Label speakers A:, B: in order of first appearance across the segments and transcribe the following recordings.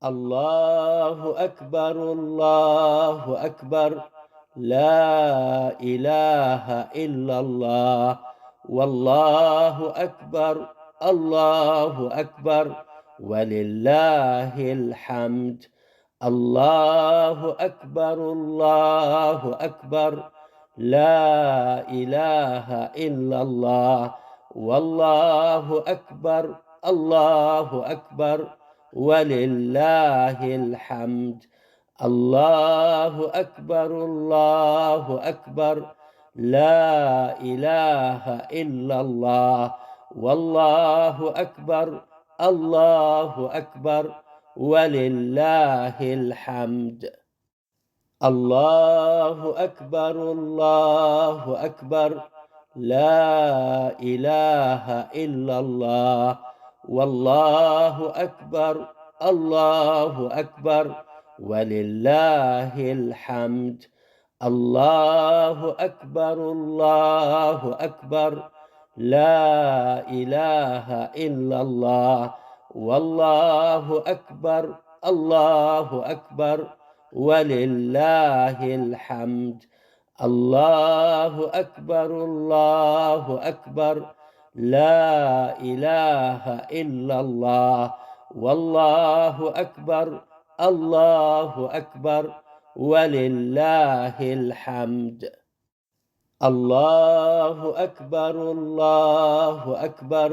A: الله أكبر الله أكبر، لا إله إلا الله، والله أكبر الله أكبر، ولله الحمد. الله أكبر الله أكبر، لا إله إلا الله، والله أكبر الله أكبر، ولله الحمد. الله أكبر الله أكبر، لا إله إلا الله، والله أكبر الله أكبر، ولله الحمد. الله أكبر الله أكبر، لا إله إلا الله، والله أكبر الله أكبر، ولله الحمد. الله أكبر الله أكبر، لا إله إلا الله، والله أكبر الله أكبر، ولله الحمد. الله أكبر الله أكبر، لا إله إلا الله، والله أكبر الله أكبر، ولله الحمد. الله أكبر الله أكبر،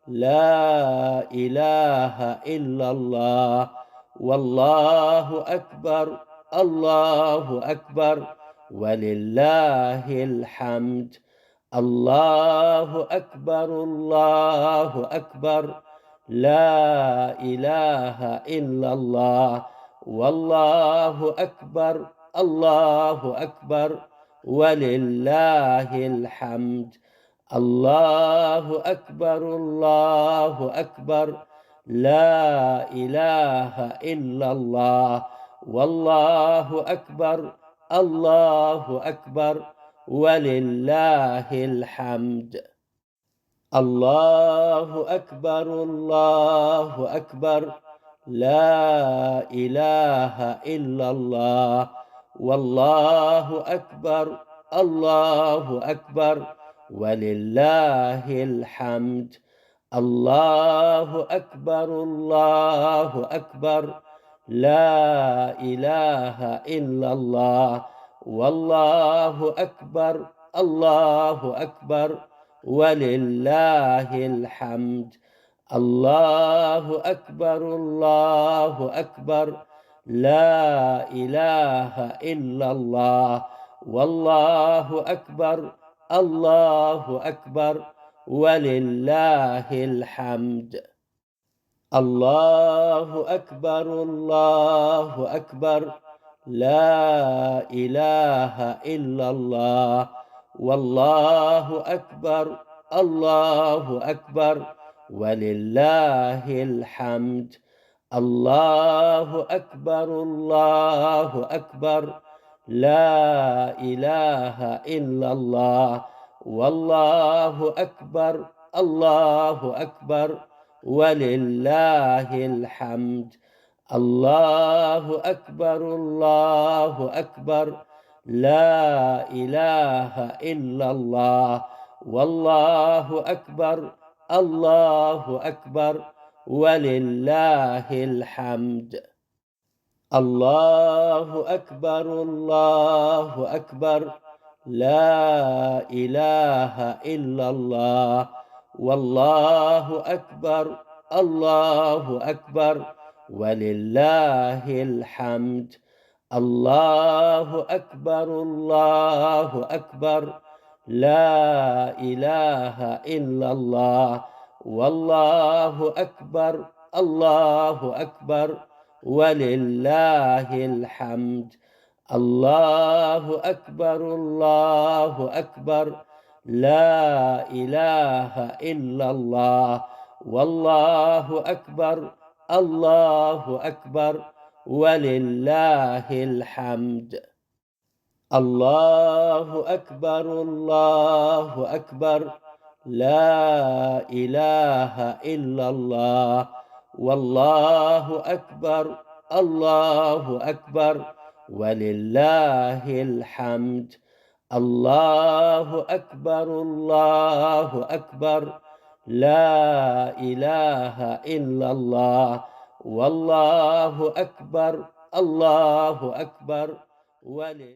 A: لا إله إلا الله، والله أكبر الله أكبر، ولله الحمد. الله أكبر الله أكبر، لا إله إلا الله، والله أكبر الله أكبر، ولله الحمد. الله أكبر الله أكبر، لا إله إلا الله، والله أكبر الله أكبر، ولله الحمد. الله أكبر الله أكبر، لا إله إلا الله، والله أكبر الله أكبر، ولله الحمد. الله أكبر الله أكبر، لا إله إلا الله، والله أكبر الله أكبر، ولله الحمد. الله أكبر الله أكبر، لا إله إلا الله، والله أكبر الله أكبر، ولله الحمد. الله أكبر الله أكبر، لا إله إلا الله، والله أكبر الله أكبر، ولله الحمد. الله أكبر الله أكبر، لا إله إلا الله، والله أكبر الله أكبر، ولله الحمد. الله أكبر الله أكبر، لا إله إلا الله، والله أكبر الله أكبر، ولله الحمد. الله أكبر الله أكبر، لا إله إلا الله، والله أكبر الله أكبر، ولله الحمد. الله أكبر الله أكبر، لا إله إلا الله، والله أكبر الله أكبر، ولله الحمد. الله أكبر الله أكبر، لا إله إلا الله، والله أكبر الله أكبر، ولله الحمد. الله أكبر الله أكبر، لا إله إلا الله، والله أكبر، الله أكبر، ولله الحمد. الله أكبر، الله أكبر، لا إله إلا الله، والله أكبر، الله أكبر، ولله